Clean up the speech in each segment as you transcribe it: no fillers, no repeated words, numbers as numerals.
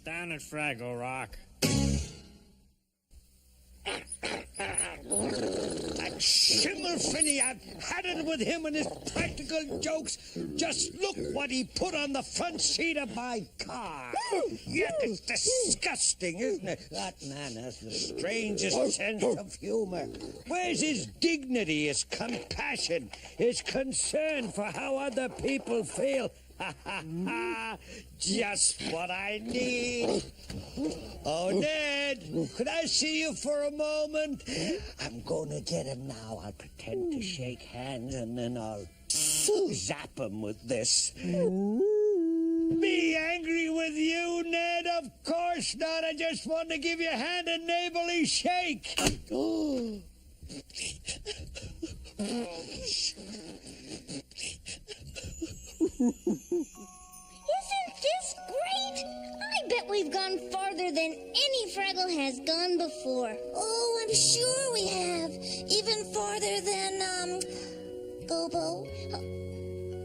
Down at Fraggle Rock. That Schimmelfinny, I've had it with him and his practical jokes. Just look what he put on the front seat of my car. Yet it's disgusting, isn't it? That man has the strangest sense of humor. Where's his dignity, his compassion, his concern for how other people feel? Just what I need. Oh, Ned, could I see you for a moment? I'm going to get him now. I'll pretend to shake hands and then I'll zap him with this. Be angry with you, Ned? Of course not. I just want to give you a hand and neighborly shake. Isn't this great? I bet we've gone farther than any Fraggle has gone before. Oh, I'm sure we have. Even farther than, Gobo.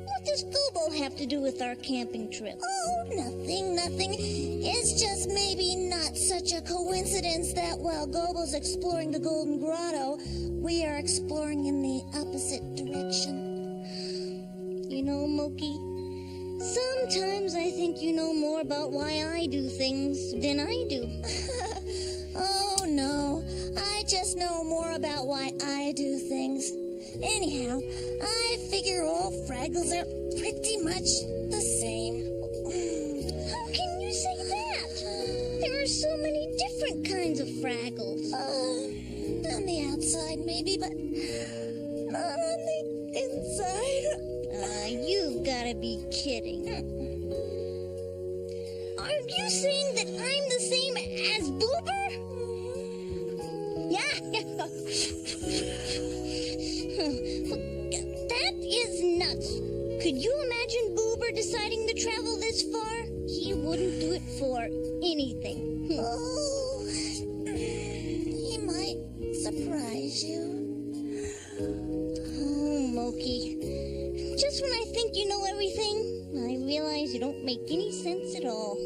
What does Gobo have to do with our camping trip? Oh, nothing. It's just maybe not such a coincidence that while Gobo's exploring the Golden Grotto, we are exploring in the opposite direction. You know, Moki, sometimes I think you know more about why I do things than I do. Oh, no. I just know more about why I do things. Anyhow, I figure all Fraggles are pretty much the same. How can you say that? There are so many different kinds of Fraggles. On the outside, maybe, but not on the inside. You've got to be kidding. Are you saying that I'm the same as Boober? Yeah. That is nuts. Could you imagine Boober deciding to travel this far? He wouldn't do it for anything. Oh, he might surprise you. Oh, Moki. Just when I think you know everything, I realize you don't make any sense at all.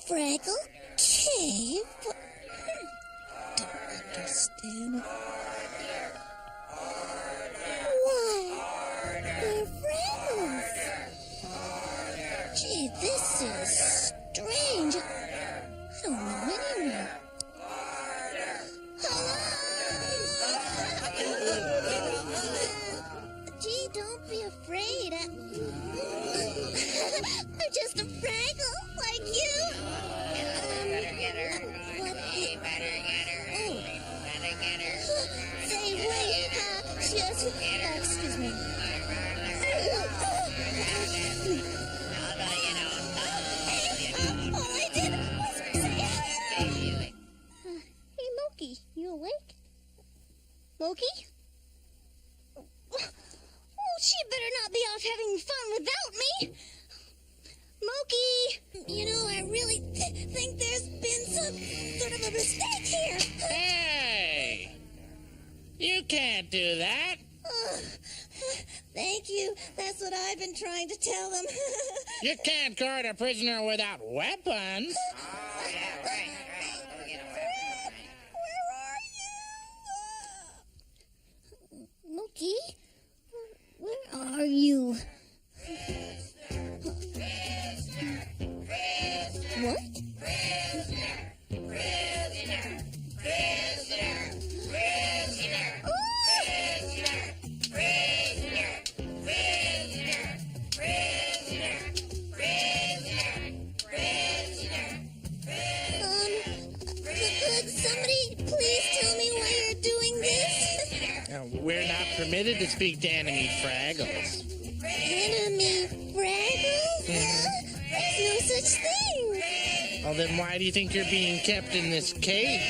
Fraggle Cave? Don't understand. Why, we're Fraggles. Gee, this is strange. I don't know anyone. Gee, don't be afraid. I'm just a Fraggle like you. Say, wait, excuse me. All I did was say... Hey, Moki, you awake? Moki? Oh, she better not be off having fun without me. Moki! You know, I really think there's been some sort of a mistake here. Hey! You can't do that. Thank you. That's what I've been trying to tell them. You can't guard a prisoner without weapons. Where are you? Moki? Where are you? What? Could somebody please tell me why you're doing this? We're not permitted to speak to enemy Fraggles. Enemy Fraggle? There's no such thing. Well, then why do you think you're being kept in this cage?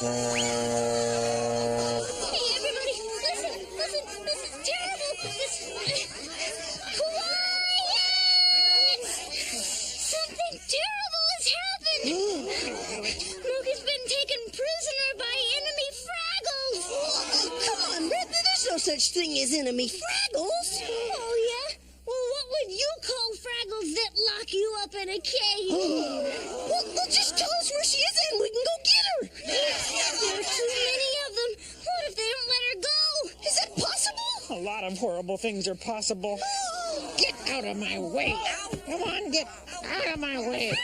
Oh. Hey, everybody, listen, this is terrible. Quiet! Something terrible has happened. Moki's been taken prisoner by enemy Fraggles. Come on, Red, there's no such thing as enemy Fraggles. Oh, yeah? Well, what would you call Fraggles that lock you up in a cage? Well, just tell us where she is and we can go get her. There are too many of them. What if they don't let her go? Is that possible? A lot of horrible things are possible. Get out of my way. Come on, get out of my way.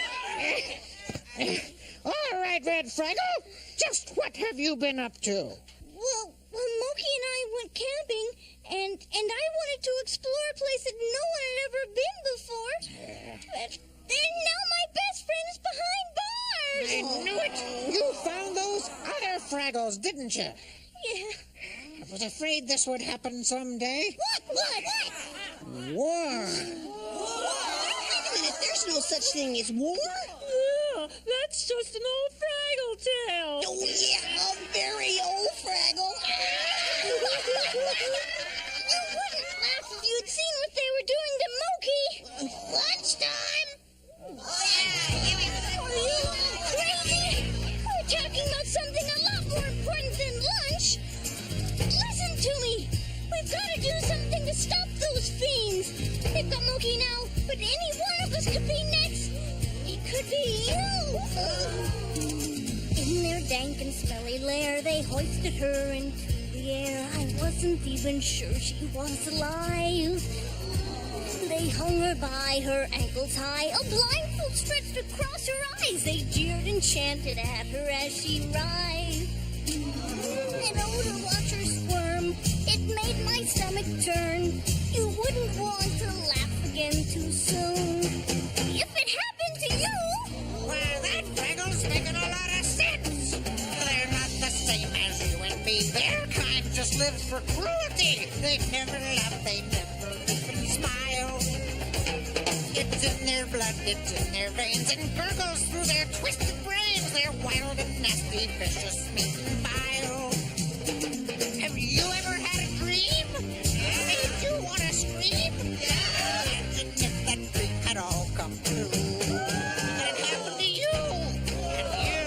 All right, Red Fraggle. Just what have you been up to? Well, Moki and I went camping, and I wanted to explore a place that no one had ever been before. And now my best friend is behind bars. I knew it. You found those other Fraggles, didn't you? Yeah. I was afraid this would happen someday. What? War. Wait a minute, there's no such thing as war. That's just an old Fraggle tale. Oh, yeah, a very old Fraggle. You wouldn't laugh if you'd seen what they were doing to Moki. Lunchtime? Are you crazy? We're talking about something a lot more important than lunch. Listen to me. We've got to do something to stop those fiends. They've got Moki now, but any one of us could be next. It could be you. In their dank and smelly lair, they hoisted her into the air. I wasn't even sure she was alive. They hung her by her ankles high, a blindfold stretched across her eyes. They jeered and chanted at her as she writhed. And oh, to watch her squirm, it made my stomach turn. You wouldn't want to laugh again too soon. If it happened to you... Well, that Fraggle's making a lot of sense. They're not the same as you and me. Their kind just lives for cruelty. They never laugh, they never even smile. It's in their blood, it's in their veins, and gurgles through their twisted brains. They're wild and nasty, vicious, mean and vile. Have you ever had a dream? Made you want to scream? Imagine if that dream had all come true. And it happened to you, and you,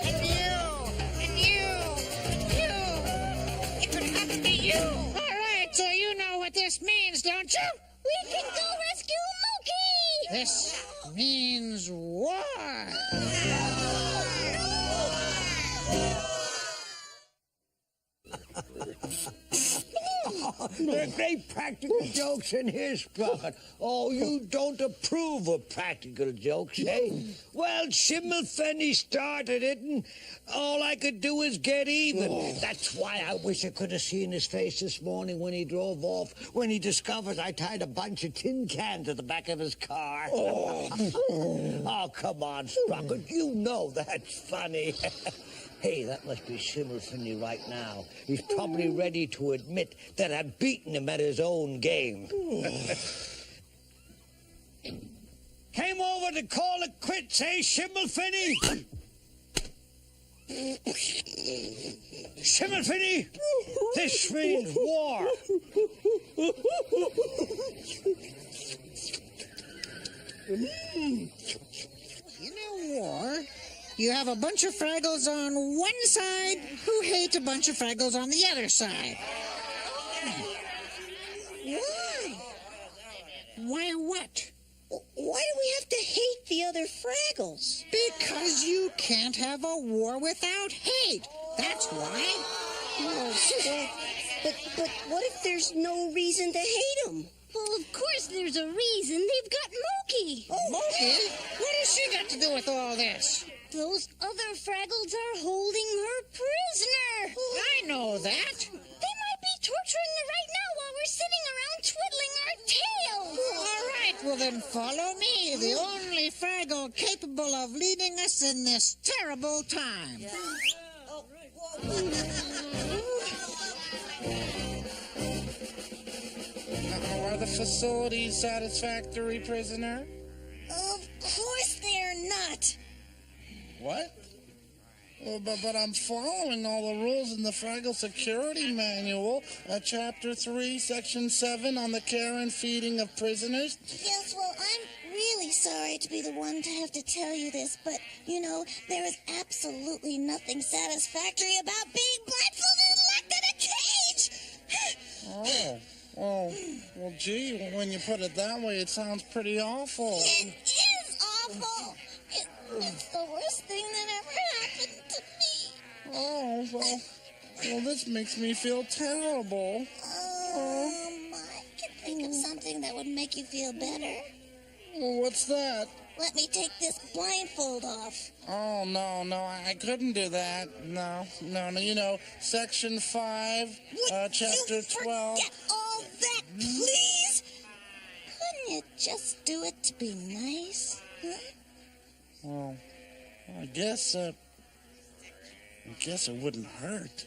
and you, and you, and you. It could happen to you. All right, so you know what this means, don't you? We can go rescue Moki! This means war. There are great practical jokes in his pocket. Oh, you don't approve of practical jokes, eh? Well, Schimmelfenny started it, and all I could do is get even. That's why I wish I could have seen his face this morning when he drove off, when he discovered I tied a bunch of tin cans to the back of his car. Oh, come on, Fraggle. You know that's funny. Hey, that must be Schimmelfenny right now. He's probably ready to admit that I've beaten him at his own game. Came over to call it quits, eh, Schimmelfinny? Schimmelfinny, this means war. In a war, you have a bunch of Fraggles on one side who hate a bunch of Fraggles on the other side. Why? Why what? Why do we have to hate the other Fraggles? Because you can't have a war without hate. That's why. Oh, well, but what if there's no reason to hate them? Well, of course there's a reason. They've got Moki. Moki? What has she got to do with all this? Those other Fraggles are holding her prisoner. I know that. They might be torturing her right now while we're sitting around twiddling our tails. All right, well then follow me, the only Fraggle capable of leading us in this terrible time. Are the facilities satisfactory, prisoner? Of course they're not. What? Well, but I'm following all the rules in the Fraggle Security Manual, Chapter 3, Section 7, on the care and feeding of prisoners. Yes, well, I'm really sorry to be the one to have to tell you this, but, you know, there is absolutely nothing satisfactory about being blindfolded and locked in a cage. Well, gee, when you put it that way, it sounds pretty awful. It is awful. It's the worst thing that ever happened to me. Oh, well, this makes me feel terrible. I can think of something that would make you feel better. Well, what's that? Let me take this blindfold off. Oh, no, I couldn't do that. No, you know, Section 5, Chapter 12. Forget all that, please. Couldn't you just do it to be nice? Huh? Well, I guess it wouldn't hurt.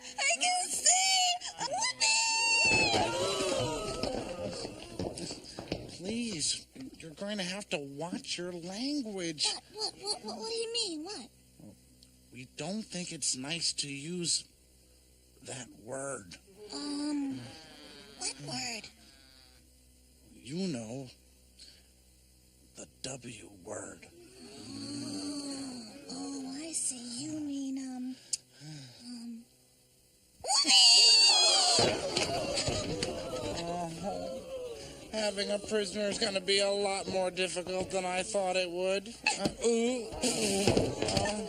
I can see! Please, you're going to have to watch your language. What do you mean? What? We don't think it's nice to use that word. What word? You know, the W word. Oh, I see. You mean, Having a prisoner is going to be a lot more difficult than I thought it would.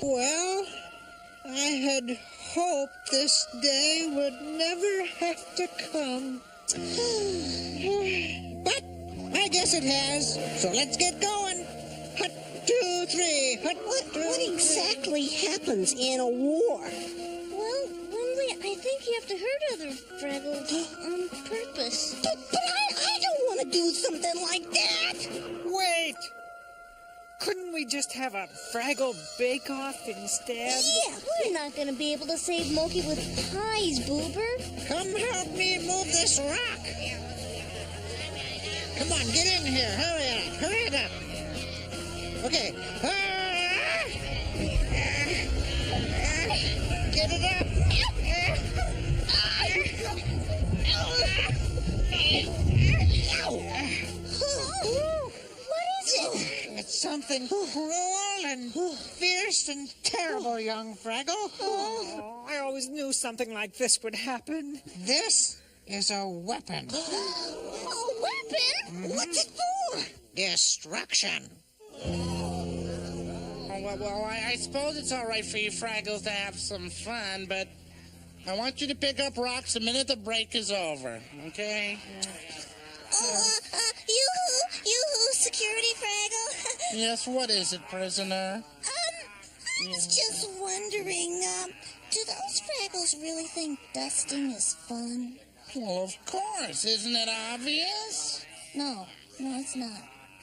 Well, I had hoped this day would never have to come. But I guess it has, so let's get going. Hut, 2, 3, hut, What exactly happens in a war? Well, Wembley, I think you have to hurt other Fraggles on purpose. But I don't want to do something like that. Wait! Couldn't we just have a Fraggle bake-off instead? Yeah, we're not going to be able to save Moki with pies, Boober. come help me move this rock. Come on, get in here. Hurry it up. Okay. Get it up. What is it? It's something cruel and fierce and terrible, young Fraggle. Oh, I always knew something like this would happen. This is a weapon. A weapon? What's it for? Destruction. Oh, well, I suppose it's all right for you Fraggles to have some fun, but I want you to pick up rocks the minute the break is over, okay? Yoo-hoo, security Fraggle. Yes, what is it, prisoner? I was just wondering, do those Fraggles really think dusting is fun? Well, of course. Isn't it obvious? No, it's not.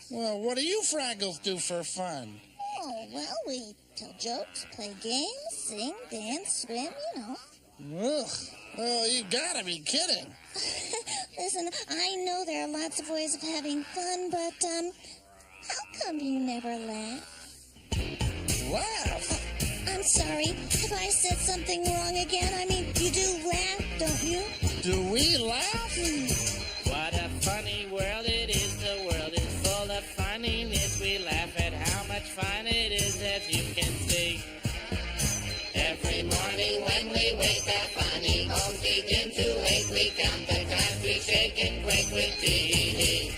Well, what do you Fraggles do for fun? Oh, well, we tell jokes, play games, sing, dance, swim, you know. Ugh. Oh, you gotta be kidding. Listen, I know there are lots of ways of having fun, but, how come you never laugh? Laugh? I'm sorry. Have I said something wrong again? I mean, you do laugh, don't you? Do we laugh? What a funny world it is. The world is full of funniness. We laugh at how much fun it is, as you can see. Every morning when we wake, our funny bones begin to ache. We count the times we shake and quake with tea.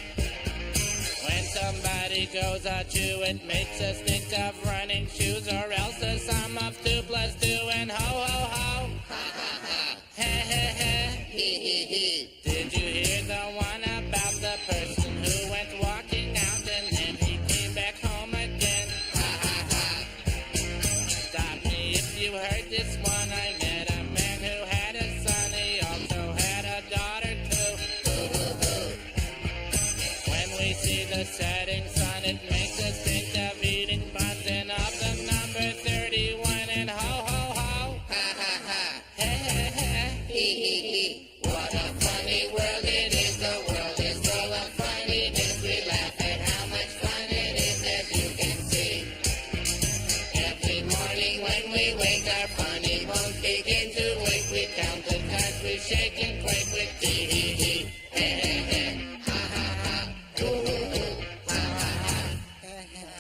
When somebody goes out to it makes us think of running shoes, or else the sum of 2 + 2 and ho ho ho. Ha ha ha. He he he. He he he. Did you hear the one about the person who went walking out and then he came back home again? Ha ha ha. Stop me if you heard this one. I met a man who had a son. He also had a daughter too. When we see the setting sun, it makes us think of eating buns and of the number 31 and ho ho ho. Ha ha ha. He he he. He he he. What a funny world it is. The world is full of funniness. We laugh at how much fun it is, as you can see. Every morning when we wake, our funny bones begin to wake. We count the times we shake and quake with tee hee hee. He he he. Ha ha ha. Hoo hoo hoo. Ha ha ha.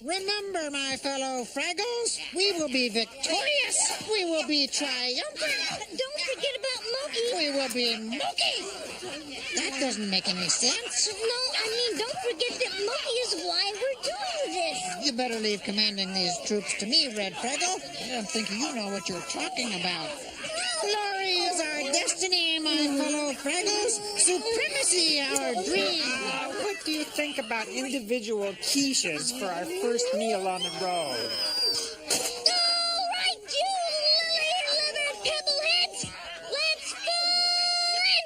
Remember, my fellow Fraggles, we will be victorious. We will be triumphant. Don't forget about Moki. We will be Mookie. That doesn't make any sense. No, I mean, don't forget that Moki is why we're doing this. You better leave commanding these troops to me, Red Fraggle. I don't think you know what you're talking about. Glory is our destiny, my fellow Fraggles. Supremacy, our dream. What do you think about individual quiches for our first meal on the road? All right, you lily-livered pebbleheads, let's fun!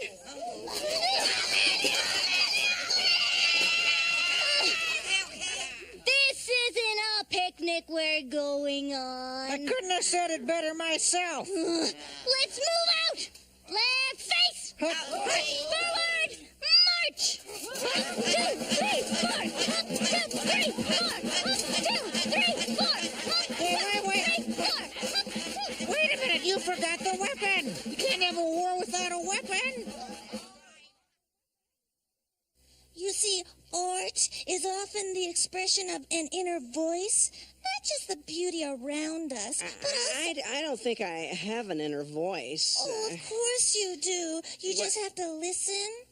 This isn't a picnic we're going on. I couldn't have said it better myself. Let's move out! Left face! Forward! March! 1, 2, 3, 4! 1, 2, 3, 4! 1, 2, 3, 4! 1, 2, 3, 4! Wait a minute, you forgot the weapon. You can't have a war without a weapon. You see, art is often the expression of an inner voice, not just the beauty around us, but also... I don't think I have an inner voice. Oh, of course you do. You just have to listen.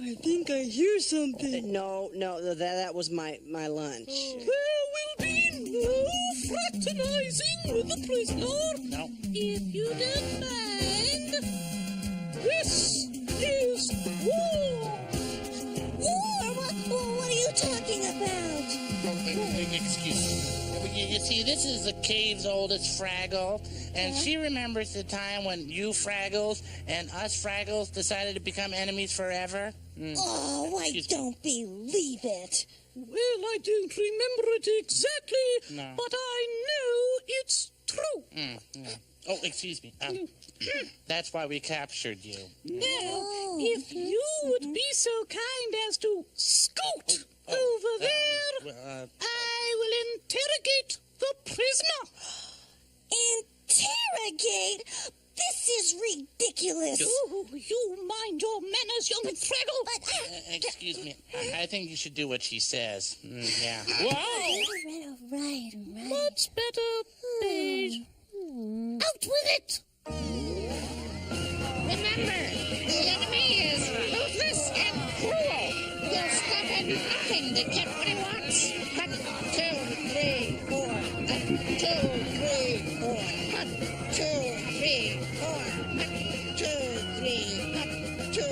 I think I hear something. No, that was my lunch. There will be no fraternizing with the prisoner. No. If you don't mind. This is war. War? What are you talking about? Excuse me. You see, this is the cave's oldest Fraggle, and she remembers the time when you Fraggles and us Fraggles decided to become enemies forever. Oh, I don't believe it. Well, I don't remember it exactly, No. but I know it's true. Yeah. Oh, excuse me. That's why we captured you. Now, if you would be so kind as to scoot over there, I will interrogate the prisoner. Interrogate? This is ridiculous. Oh, you mind your manners, young Fraggle. Excuse me. I think you should do what she says. Yeah. All right. Much better, beige. Out with it! Remember, the enemy is ruthless and cruel. He'll stop at nothing to get what he wants. 1, 2, 3, 4. 1, 2, 3, 4. 1, 2, 3, 4. 1, 2, 3. 1, 2,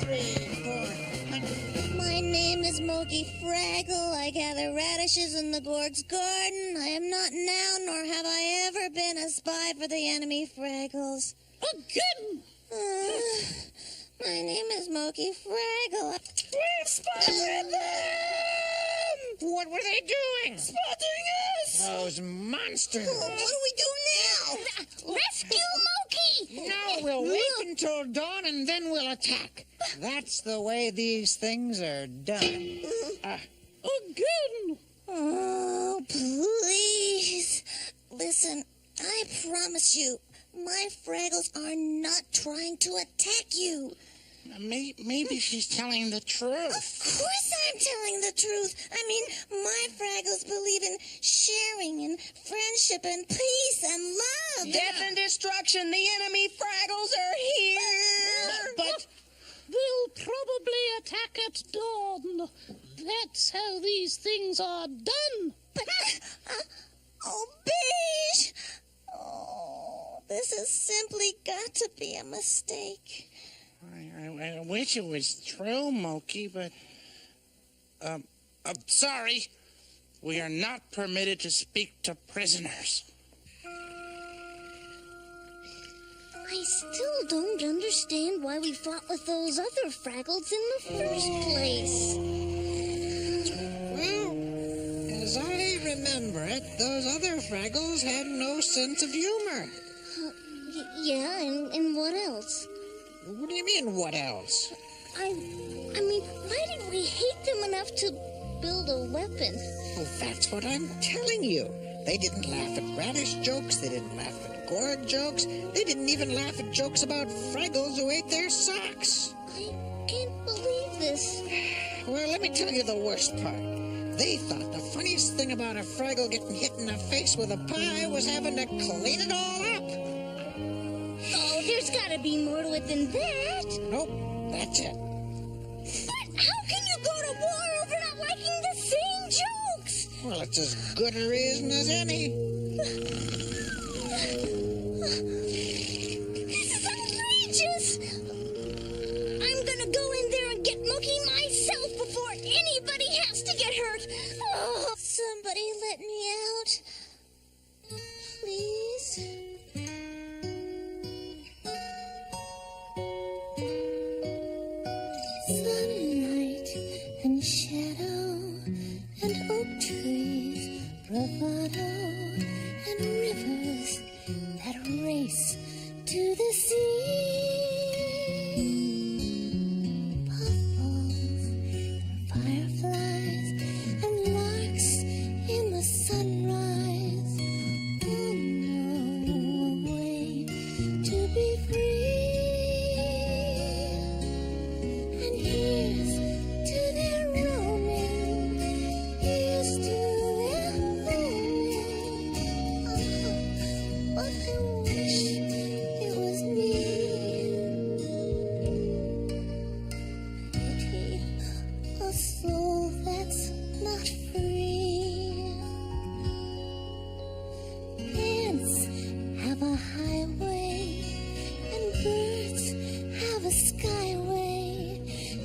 3, 4. My name is Moki Fraggle. I gather radishes in the Gorg's garden. I am not now, nor have I ever been a spy for the enemy Fraggles. Again! My name is Moki Fraggle. We spotted them! What were they doing? Spotting us! Those monsters. What do we do now? Rescue Moki! No, we'll wait until dawn and then we'll attack. That's the way these things are done. Again! Oh, please. Listen, I promise you, my Fraggles are not trying to attack you. Maybe she's telling the truth. Of course I'm telling the truth. I mean, my Fraggles believe in sharing and friendship and peace and love. Death and destruction. The enemy Fraggles are here. But They'll probably attack at dawn. That's how these things are done. But, oh, Beige. Oh, this has simply got to be a mistake. I wish it was true, Moki, but... I'm sorry. We are not permitted to speak to prisoners. I still don't understand why we fought with those other Fraggles in the first place. Well, as I remember it, those other Fraggles had no sense of humor. Yeah, and what else? What do you mean, what else? I mean, why did we hate them enough to build a weapon? Well, that's what I'm telling you. They didn't laugh at radish jokes. They didn't laugh at gourd jokes. They didn't even laugh at jokes about Fraggles who ate their socks. I can't believe this. Well, let me tell you the worst part. They thought the funniest thing about a Fraggle getting hit in the face with a pie was having to clean it all up. Oh, there's gotta be more to it than that. Nope, that's it. But how can you go to war over not liking the same jokes? Well, it's as good a reason as any. This is outrageous. I'm gonna go in there and get Moki myself before anybody has to get hurt. Oh, Somebody let me out. Please. Sunlight and shadow and oak trees, bravado and rivers that race to the sea. Puffballs and fireflies and larks in the sunrise. Oh no, a way to be free. And here's to their roaming. Here's to their roaming. But I wish it was me. Pity a soul that's not free. Ants have a highway, and birds have a skyway,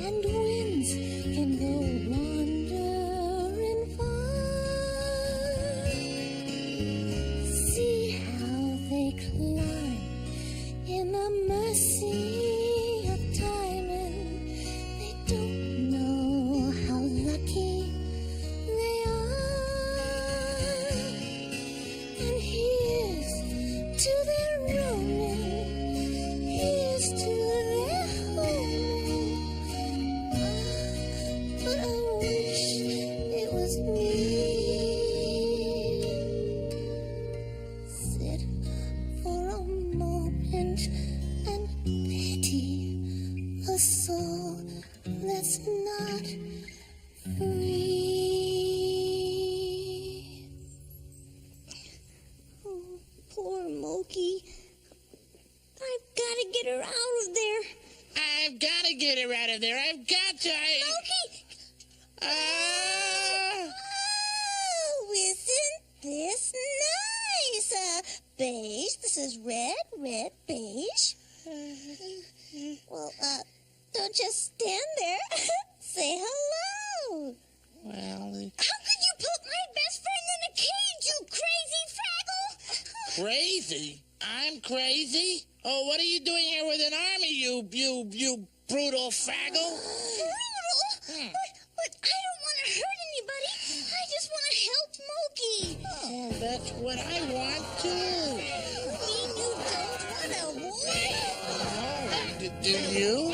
and winds can go wandering far. See how they climb in the mercy of time, and they don't know how lucky they are. And here's to their roaming, here's to their homing. But I wish it was me. Sit for a moment and pity a soul that's not free. Oh, poor Moki. I've got to get her out of there. I've got to get her out of there. I've got to. Moki! Oh, isn't this nice? Beige. This is red, beige. Well, don't just stand there. Say hello. Well, How could you put my best friend in a cage, you crazy Fraggle? crazy? I'm crazy? Oh, what are you doing here with an army, you brutal Fraggle? Brutal? But I don't want to hurt anybody. I just want to help Moki. Oh, that's what I want too. You don't want a war? Do you?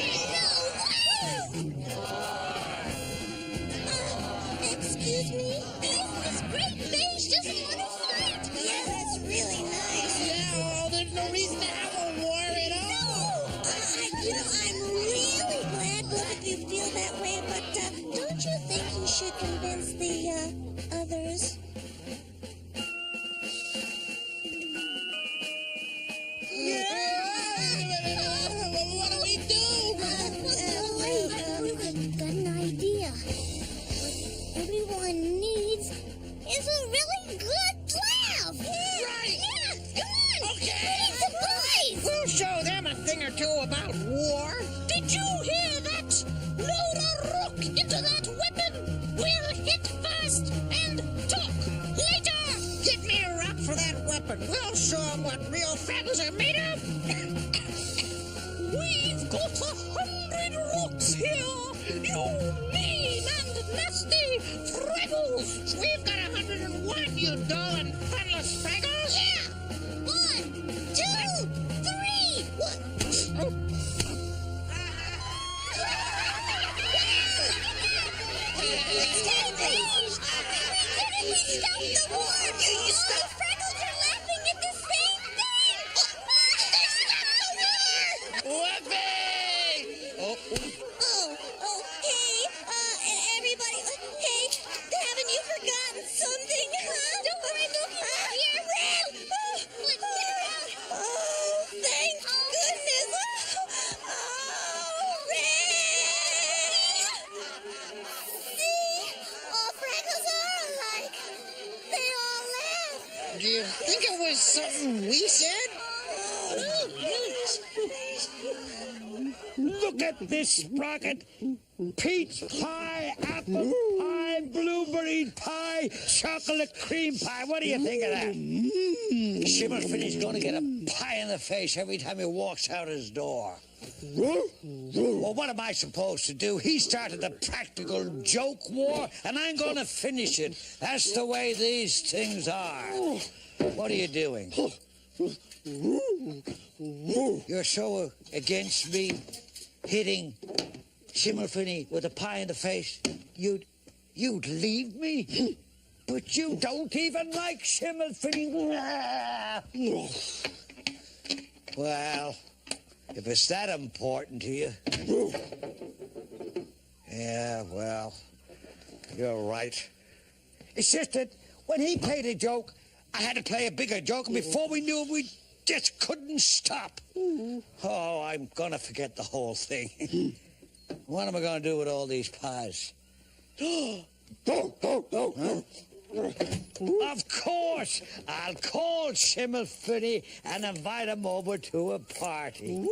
Excuse me? This great beige doesn't want to fight. Yeah, that's really nice. Yeah, well, there's no reason to have a war at all. I'm really glad both of you feel that way, but don't you think you should convince the others? What do we do? I've got an idea. What everyone needs is a really good laugh. Right. Yeah, come on. Okay. We need supplies. We'll show them a thing or two about war. Did you hear that? Load a rock into that weapon. We'll hit fast and talk later. Get me a rock for that weapon. We'll show them what real Fraggles are made of. We've got 100 rocks here. You mean and nasty Fraggles. We've got 101, you dull and funless Fraggles. Yeah. 1, 2, 3. What? We stopped the war. The Fraggles are laughing at the same thing. They stopped the war. Whoopee! Hey, everybody. Hey, haven't you forgotten something, huh? Don't worry, Mookie. Here, Red. Let's get her out. Oh, thank goodness. Oh, Red. See? All Fraggles are alike. They all laugh. Do you think it was something we said? Look at this sprocket. Peach pie, apple pie, blueberry pie, chocolate cream pie. What do you think of that? Shimmer Finney's going to get a pie in the face every time he walks out his door. Well, what am I supposed to do? He started the practical joke war, and I'm going to finish it. That's the way these things are. What are you doing? You're so against me hitting Shimmer Finney with a pie in the face, you'd leave me? But you don't even like Shimmer Finney. Well, if it's that important to you. Yeah, well, you're right. It's just that when he played a joke, I had to play a bigger joke, and before we knew it, we just couldn't stop. Oh, I'm gonna forget the whole thing. What am I gonna do with all these pies? Huh? Of course, I'll call Shimmer Finney and invite him over to a party.